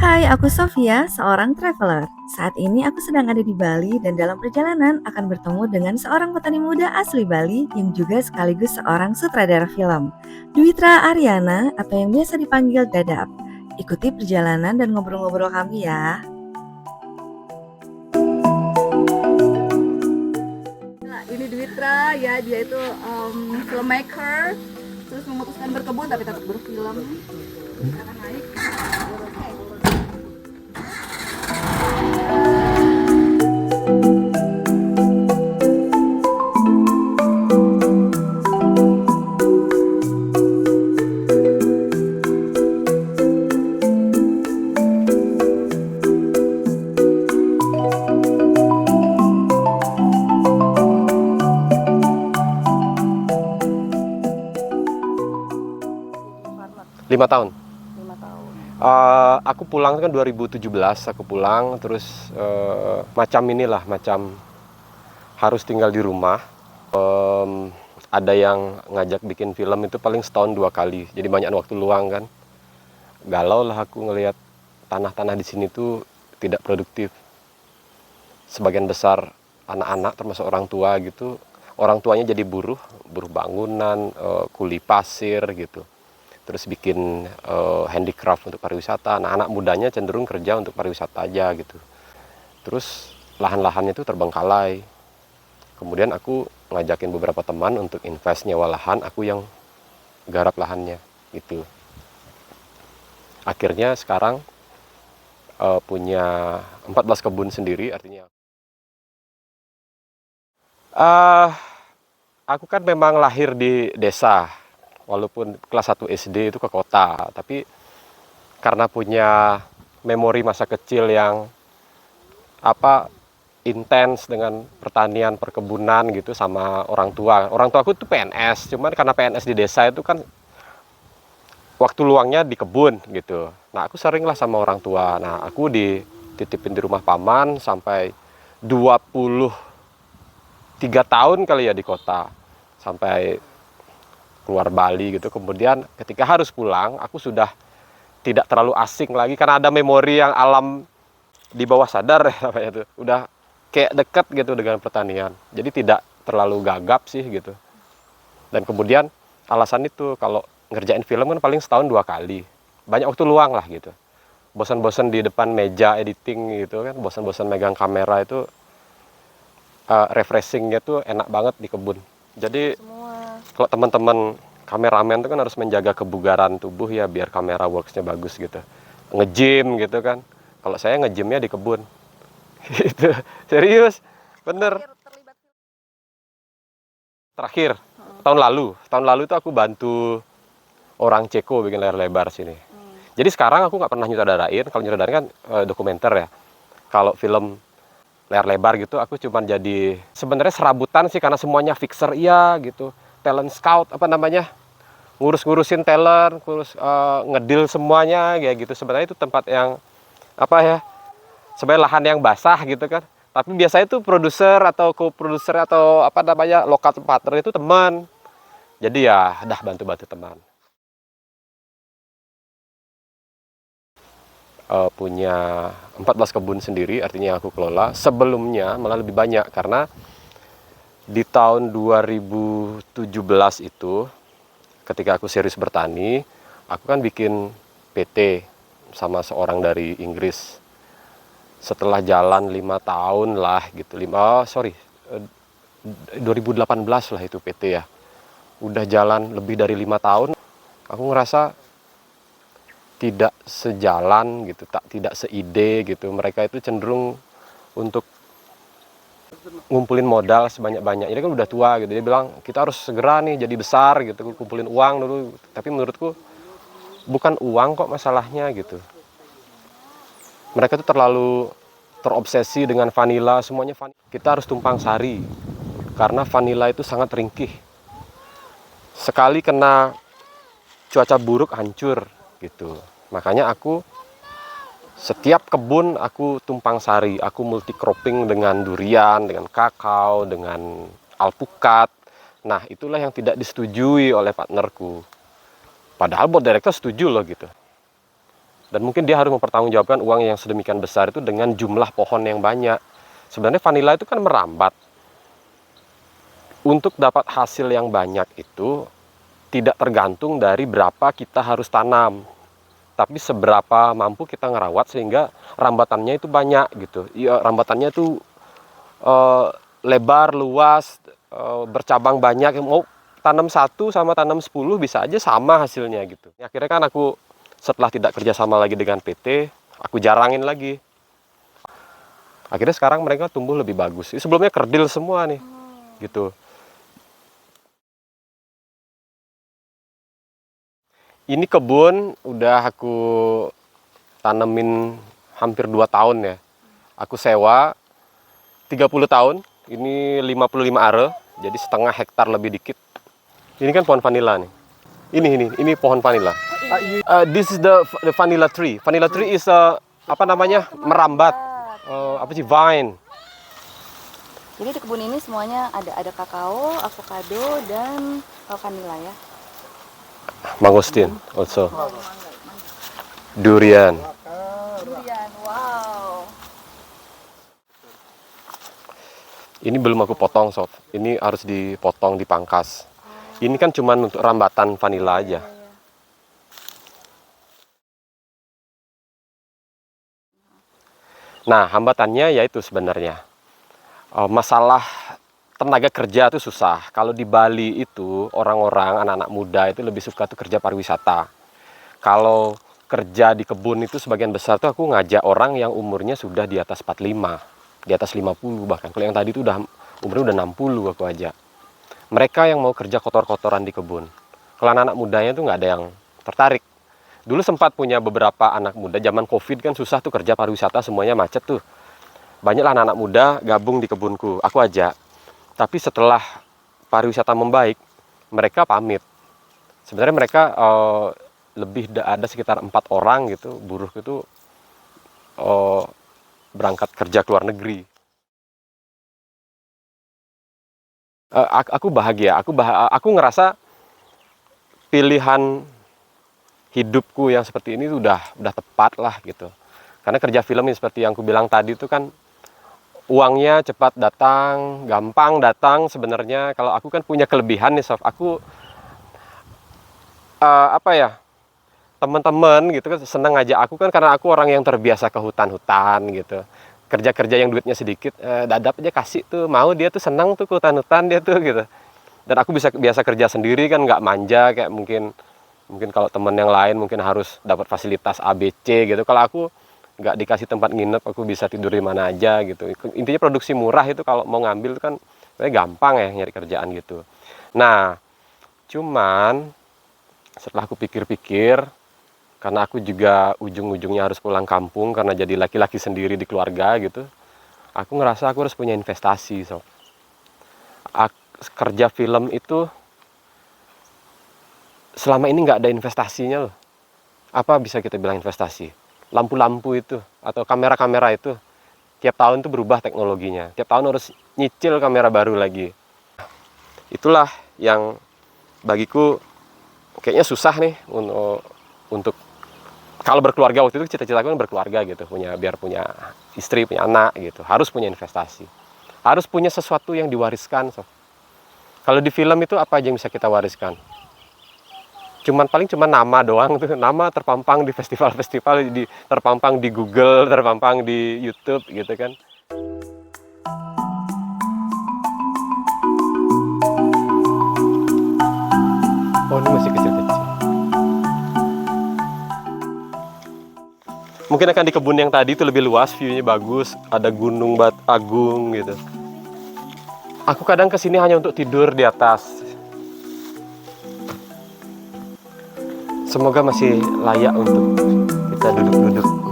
Hai, aku Sofia, seorang traveler. Saat ini aku sedang ada di Bali dan dalam perjalanan akan bertemu dengan seorang petani muda asli Bali yang juga sekaligus seorang sutradara film, Dwitra Aryana atau yang biasa dipanggil Dadap. Ikuti perjalanan dan ngobrol-ngobrol kami ya. Nah, ini Dwitra, ya dia itu filmmaker, terus memutuskan berkebun tapi tetap berfilm. Sekarang naik. 5 tahun. 5 tahun. Aku pulang kan 2017, aku pulang terus macam harus tinggal di rumah. Ada yang ngajak bikin film itu paling setahun 2 kali, jadi banyak waktu luang kan. Galau lah aku ngelihat tanah-tanah di sini tuh tidak produktif. Sebagian besar anak-anak termasuk orang tua gitu, orang tuanya jadi buruh bangunan, kuli pasir gitu. Terus bikin handicraft untuk pariwisata. Anak-anak mudanya cenderung kerja untuk pariwisata aja gitu. Terus lahan-lahannya itu terbengkalai. Kemudian aku ngajakin beberapa teman untuk invest nyewa lahan, aku yang garap lahannya gitu. Akhirnya sekarang punya 14 kebun sendiri, artinya uh, aku kan memang lahir di desa, walaupun kelas 1 SD itu ke kota, tapi karena punya memori masa kecil yang intens dengan pertanian, perkebunan gitu sama orang tua. Orang tua aku tuh PNS, cuman karena PNS di desa itu kan waktu luangnya di kebun gitu. Nah, aku sering lah sama orang tua. Nah, aku dititipin di rumah paman sampai 23 tahun kali ya di kota. Sampai keluar Bali gitu. Kemudian ketika harus pulang, aku sudah tidak terlalu asing lagi karena ada memori yang alam di bawah sadar ya namanya tuh. Udah kayak dekat gitu dengan pertanian. Jadi tidak terlalu gagap sih gitu. Dan kemudian alasan itu kalau ngerjain film kan paling setahun 2 kali. Banyak waktu luang lah gitu. Bosan-bosan di depan meja editing gitu kan, bosan-bosan megang kamera itu refreshingnya tuh enak banget di kebun. Jadi kalau teman-teman kameramen itu kan harus menjaga kebugaran tubuh ya biar kamera worksnya bagus gitu. Nge-gym gitu kan. Kalau saya nge-gymnya di kebun. Gitu. Serius. Bener. Terakhir tahun lalu itu aku bantu orang Ceko bikin layar lebar sini. Jadi sekarang aku nggak pernah nyutradarain. Kalau nyutradarain kan dokumenter ya. Kalau film layar lebar gitu aku cuma jadi sebenarnya serabutan sih karena semuanya fixer iya gitu. Talent scout apa namanya? Ngurus-ngurusin talent, ngedil semuanya kayak gitu. Sebenarnya itu tempat yang apa ya? Sebenarnya lahan yang basah gitu kan. Tapi biasanya itu produser atau co-produser atau apa namanya lokal partner itu teman. Jadi ya dah bantu-bantu teman. Punya 14 kebun sendiri, artinya aku kelola. Sebelumnya malah lebih banyak karena di tahun 2017 itu ketika aku serius bertani, aku kan bikin PT sama seorang dari Inggris. Setelah jalan 5 tahun lah gitu, 2018 lah itu PT ya. Udah jalan lebih dari 5 tahun, aku ngerasa tidak sejalan gitu, tidak seide gitu. Mereka itu cenderung untuk ngumpulin modal sebanyak-banyak. Ini kan udah tua gitu. Dia bilang kita harus segera nih jadi besar gitu, kumpulin uang dulu. Tapi menurutku bukan uang kok masalahnya gitu. Mereka itu terlalu terobsesi dengan vanila, semuanya vanila. Kita harus tumpang sari karena vanila itu sangat ringkih. Sekali kena cuaca buruk hancur gitu. Makanya aku setiap kebun aku tumpang sari, aku multi cropping dengan durian, dengan kakao, dengan alpukat. Nah, itulah yang tidak disetujui oleh partnerku. Padahal board director setuju loh gitu. Dan mungkin dia harus mempertanggungjawabkan uang yang sedemikian besar itu dengan jumlah pohon yang banyak. Sebenarnya vanila itu kan merambat. Untuk dapat hasil yang banyak itu tidak tergantung dari berapa kita harus tanam, tapi seberapa mampu kita ngerawat sehingga rambatannya itu banyak gitu. Ya, rambatannya itu lebar, luas, bercabang banyak. Mau tanam 1 sama tanam 10 bisa aja sama hasilnya gitu. Akhirnya kan aku setelah tidak kerjasama lagi dengan PT, aku jarangin lagi. Akhirnya sekarang mereka tumbuh lebih bagus. Sebelumnya kerdil semua nih, gitu. Ini kebun udah aku tanemin hampir 2 tahun ya. Aku sewa 30 tahun, ini 55 are, jadi setengah hektar lebih dikit. Ini kan pohon vanila nih. Ini pohon vanila. This is the vanilla tree. Vanilla tree is apa namanya? Merambat. Apa sih, vine. Jadi di kebun ini semuanya ada kakao, avocado, dan vanila ya. Mangosteen also. Durian. Durian, wow. Ini belum aku potong, Sob. Ini harus dipotong, dipangkas. Ini kan cuma untuk rambatan vanila aja. Nah, hambatannya yaitu sebenarnya masalah tenaga kerja itu susah. Kalau di Bali itu orang-orang, anak-anak muda itu lebih suka tuh kerja pariwisata. Kalau kerja di kebun itu sebagian besar tuh aku ngajak orang yang umurnya sudah di atas 45, di atas 50 bahkan. Kalau yang tadi itu udah umurnya udah 60 aku ajak. Mereka yang mau kerja kotor-kotoran di kebun. Kalau anak-anak mudanya tuh nggak ada yang tertarik. Dulu sempat punya beberapa anak muda, zaman Covid kan susah tuh kerja pariwisata, semuanya macet tuh. Banyaklah anak-anak muda gabung di kebunku, aku ajak. Tapi setelah pariwisata membaik, mereka pamit. Sebenarnya mereka ada sekitar 4 orang gitu, buruh itu berangkat kerja ke luar negeri. Aku bahagia, aku ngerasa pilihan hidupku yang seperti ini udah tepat lah gitu. Karena kerja film ini seperti yang aku bilang tadi itu kan uangnya cepat datang, gampang datang sebenarnya. Kalau aku kan punya kelebihan nih, Sof. Aku teman-teman gitu kan senang ngajak aku kan karena aku orang yang terbiasa ke hutan-hutan gitu. Kerja-kerja yang duitnya sedikit, dadap aja kasih tuh, mau dia tuh senang tuh ke hutan-hutan dia tuh gitu. Dan aku biasa kerja sendiri kan, nggak manja kayak mungkin kalau teman yang lain mungkin harus dapat fasilitas ABC gitu. Kalau aku nggak dikasih tempat nginep, aku bisa tidur di mana aja gitu. Intinya produksi murah itu kalau mau ngambil itu kan gampang ya nyari kerjaan gitu. Nah, cuman setelah aku pikir-pikir, karena aku juga ujung-ujungnya harus pulang kampung karena jadi laki-laki sendiri di keluarga gitu, aku ngerasa aku harus punya investasi. Kerja film itu selama ini nggak ada investasinya loh. Apa bisa kita bilang investasi? Lampu-lampu itu atau kamera-kamera itu tiap tahun tuh berubah teknologinya. Tiap tahun harus nyicil kamera baru lagi. Itulah yang bagiku kayaknya susah nih untuk kalau berkeluarga. Waktu itu cita-citaku kan berkeluarga gitu, biar punya istri, punya anak gitu. Harus punya investasi. Harus punya sesuatu yang diwariskan. Kalau di film itu apa aja yang bisa kita wariskan? Paling cuma nama doang tuh, nama terpampang di festival-festival, terpampang di Google, terpampang di YouTube gitu kan. Oh, ini masih kecil-kecil. Mungkin akan di kebun yang tadi itu lebih luas, view-nya bagus, ada gunung Agung gitu. Aku kadang kesini hanya untuk tidur di atas. Semoga masih layak untuk kita duduk-duduk.